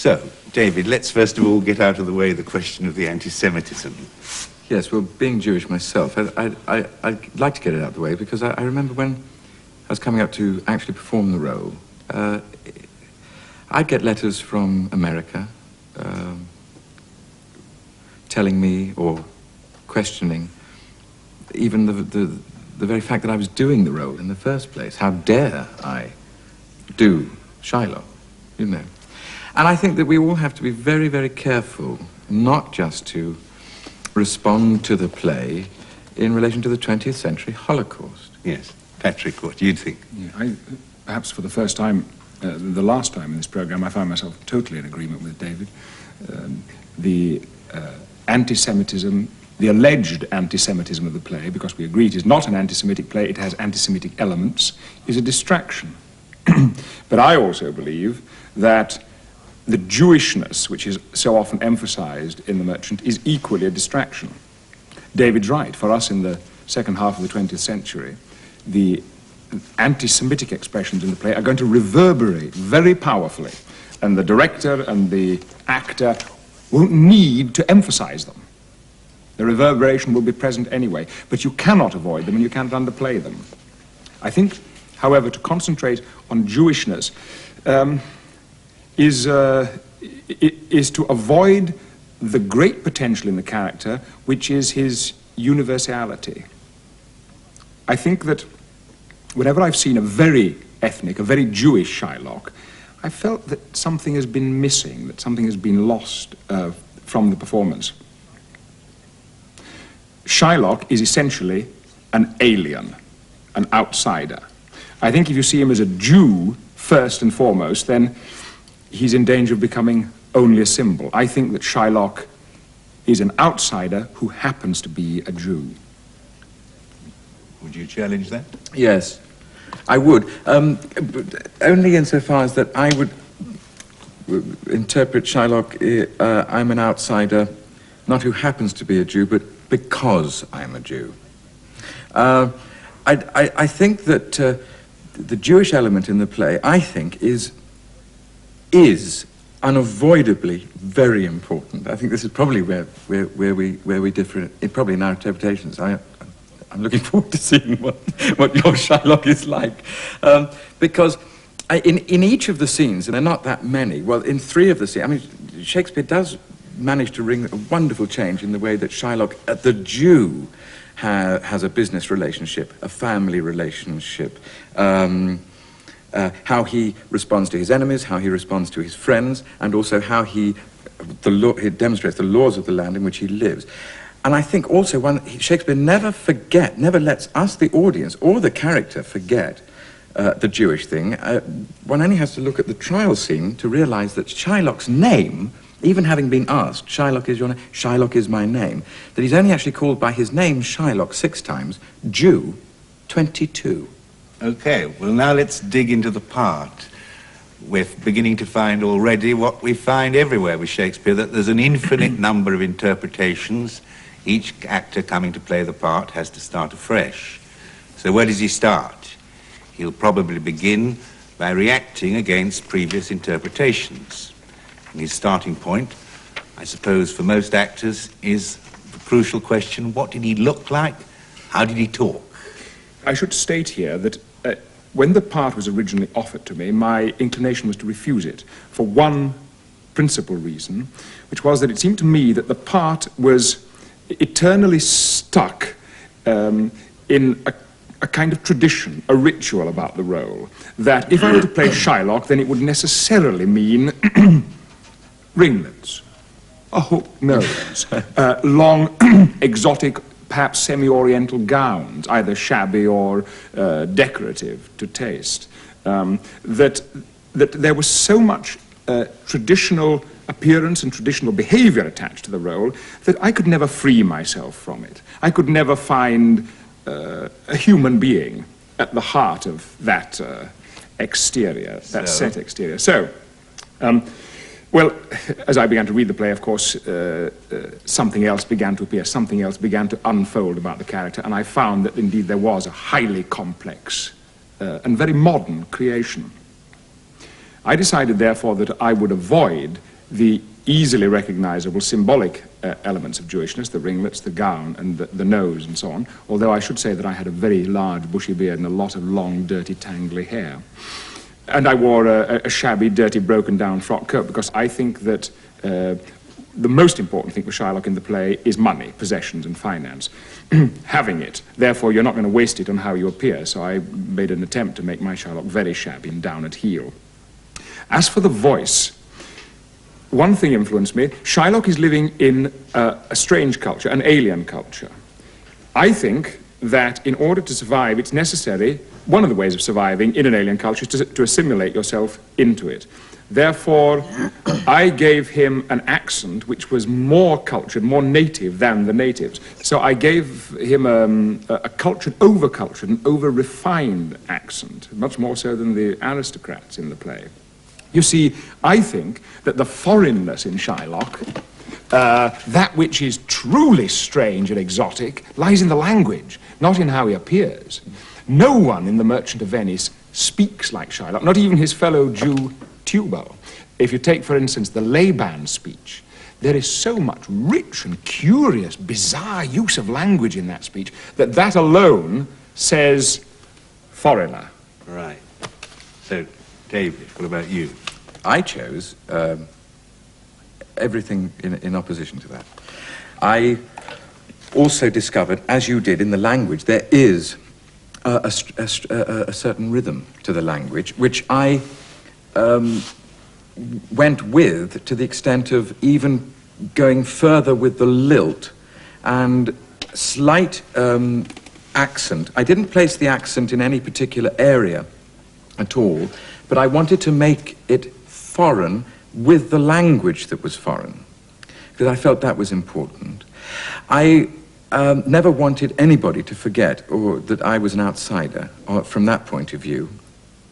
So, David, let's first of all get out of the way the question of the anti-Semitism. Yes, well, being Jewish myself, I'd like to get it out of the way because I remember when I was coming up to actually perform the role, I'd get letters from America telling me or questioning even the very fact that I was doing the role in the first place. How dare I do Shylock, you know? And I think that we all have to be very, very careful not just to respond to the play in relation to the 20th century Holocaust. Yes. Patrick, what do you think? Yeah, perhaps for the first time, the last time in this program, I found myself totally in agreement with David. The anti-Semitism, the alleged anti-Semitism of the play, because we agree it is not an anti-Semitic play, it has anti-Semitic elements, is a distraction. But I also believe that the Jewishness, which is so often emphasized in The Merchant, is equally a distraction. David's right. For us in the second half of the 20th century, the anti-Semitic expressions in the play are going to reverberate very powerfully, and the director and the actor won't need to emphasize them. The reverberation will be present anyway, but you cannot avoid them and you can't underplay them. I think, however, to concentrate on Jewishness is to avoid the great potential in the character, which is his universality. I think that whenever I've seen a very ethnic, a very Jewish Shylock, I felt that something has been missing, that something has been lost from the performance. Shylock is essentially an alien, an outsider. I think if you see him as a Jew first and foremost, then he's in danger of becoming only a symbol. I think that Shylock is an outsider who happens to be a Jew. Would you challenge that? Yes, I would. Only insofar as that I would interpret Shylock, I'm an outsider, not who happens to be a Jew, but because I'm a Jew. I think that the Jewish element in the play, I think, is unavoidably very important. I think this is probably where we differ, probably in our interpretations. I'm looking forward to seeing what your Shylock is like. Because in each of the scenes, and there are not that many, well, in 3 of the scenes, I mean, Shakespeare does manage to ring a wonderful change in the way that Shylock, the Jew, has a business relationship, a family relationship, how he responds to his enemies, how he responds to his friends, and also how he demonstrates the laws of the land in which he lives. And I think also Shakespeare never lets us, the audience, or the character forget the Jewish thing. One only has to look at the trial scene to realize that Shylock's name, even having been asked, Shylock is your name, Shylock is my name, that he's only actually called by his name Shylock 6 times, Jew 22. Okay, well now let's dig into the part. We're beginning to find already what we find everywhere with Shakespeare, that there's an infinite number of interpretations. Each actor coming to play the part has to start afresh. So where does he start? He'll probably begin by reacting against previous interpretations. And his starting point, I suppose for most actors, is the crucial question, what did he look like? How did he talk? I should state here that when the part was originally offered to me, my inclination was to refuse it for one principal reason, which was that it seemed to me that the part was eternally stuck in a kind of tradition, a ritual about the role, that if I were to play Shylock, then it would necessarily mean ringlets, a hooked nose, long, exotic, perhaps semi-oriental gowns, either shabby or decorative to taste. That there was so much traditional appearance and traditional behavior attached to the role that I could never free myself from it. I could never find a human being at the heart of that exterior, that set exterior. So, well, as I began to read the play, of course, something else began to appear, something else began to unfold about the character, and I found that indeed there was a highly complex and very modern creation. I decided, therefore, that I would avoid the easily recognizable symbolic elements of Jewishness, the ringlets, the gown, and the nose, and so on, although I should say that I had a very large bushy beard and a lot of long, dirty, tangly hair. And I wore a shabby, dirty, broken-down frock coat, because I think that the most important thing for Shylock in the play is money, possessions, and finance. Having it. Therefore, you're not going to waste it on how you appear, so I made an attempt to make my Shylock very shabby and down at heel. As for the voice, one thing influenced me. Shylock is living in a strange culture, an alien culture. I think that in order to survive, it's necessary, one of the ways of surviving in an alien culture is to assimilate yourself into it. Therefore, I gave him an accent which was more cultured, more native than the natives. So I gave him a cultured, over-cultured and over-refined accent, much more so than the aristocrats in the play. You see, I think that the foreignness in Shylock, that which is truly strange and exotic, lies in the language, not in how he appears. No one in The Merchant of Venice speaks like Shylock, not even his fellow Jew Tubal. If you take, for instance, the Laban speech, there is so much rich and curious, bizarre use of language in that speech that that alone says foreigner. Right. So, David, what about you? I chose everything in opposition to that. I also discovered, as you did in the language, there is a certain rhythm to the language, which I went with to the extent of even going further with the lilt and slight accent. I didn't place the accent in any particular area at all, but I wanted to make it foreign with the language that was foreign, because I felt that was important. I never wanted anybody to forget or that I was an outsider from that point of view.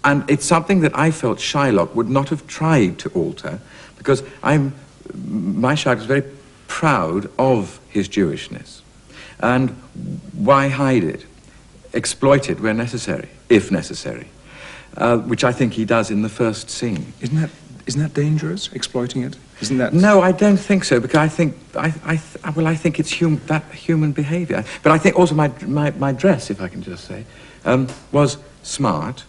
And it's something that I felt Shylock would not have tried to alter, because my Shylock is very proud of his Jewishness. And why hide it? Exploit it where necessary, if necessary, which I think he does in the first scene. Isn't that dangerous, exploiting it? Isn't that... No, I don't think so, because I think it's human behavior. But I think also my dress, if I can just say, was smart,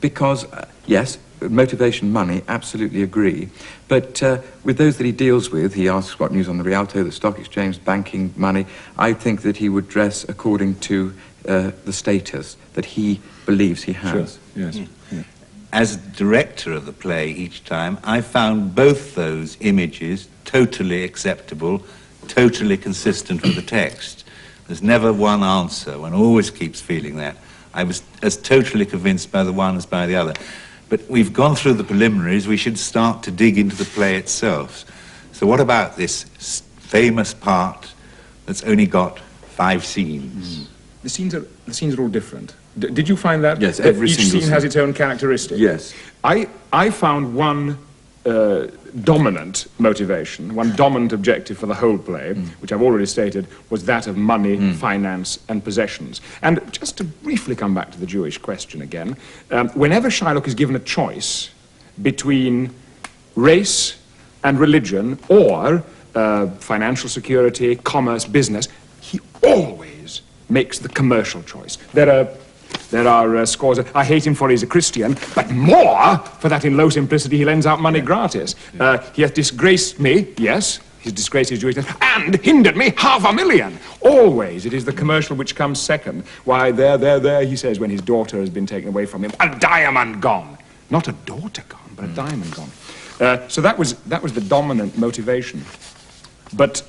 because, yes, motivation, money, absolutely agree. But with those that he deals with, he asks what news on the Rialto, the stock exchange, banking, money. I think that he would dress according to the status that he believes he has. Sure, yes. Yeah. As director of the play each time, I found both those images totally acceptable, totally consistent with the text. There's never one answer. One always keeps feeling that. I was as totally convinced by the one as by the other. But we've gone through the preliminaries. We should start to dig into the play itself. So what about this famous part that's only got 5 scenes? The scenes are all different. Did you find that? Yes, every each single scene has its own characteristic. Yes. I found one dominant motivation, one dominant objective for the whole play, which I've already stated, was that of money, finance, and possessions. And just to briefly come back to the Jewish question again, whenever Shylock is given a choice between race and religion or financial security, commerce, business, he always makes the commercial choice. There are scores of, I hate him for he's a Christian, but more for that in low simplicity he lends out money gratis. He hath disgraced me, yes, he's disgraced his Jewishness, and hindered me $500,000. Always it is the commercial which comes second. Why, there, he says, when his daughter has been taken away from him, a diamond gone. Not a daughter gone, but a diamond gone. So that was the dominant motivation. But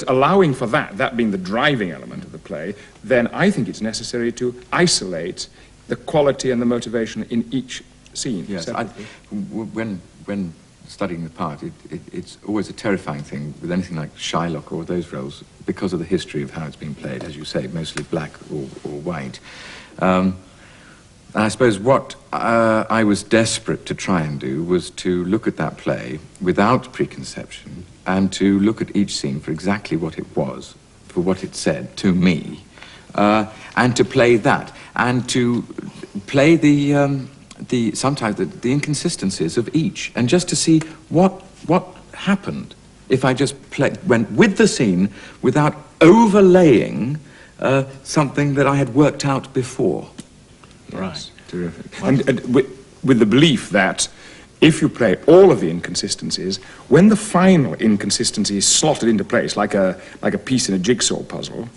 allowing for that being the driving element of the play, then I think it's necessary to isolate the quality and the motivation in each scene. Yes, when studying the part, it's always a terrifying thing with anything like Shylock or those roles, because of the history of how it's been played, as you say, mostly black or white. And I suppose what I was desperate to try and do was to look at that play without preconception, and to look at each scene for exactly what it was, for what it said to me, and to play that, and to play the sometimes the inconsistencies of each, and just to see what happened if I just went with the scene without overlaying something that I had worked out before. Right. Terrific. And with the belief that if you play all of the inconsistencies, when the final inconsistency is slotted into place like a piece in a jigsaw puzzle,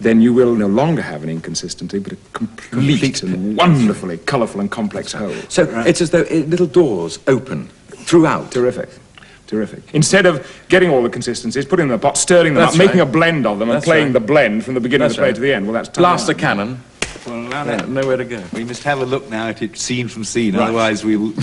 then you will no longer have an inconsistency, but a complete and wonderfully colourful and complex whole. So it's as though little doors open throughout. Terrific. Terrific. Instead of getting all the consistencies, putting them in a pot, stirring them up, making a blend of them, and playing the blend from the beginning of the play to the end, well, that's time. Blast the cannon. Well, now Nowhere to go. we must have a look now at it scene from scene, otherwise we will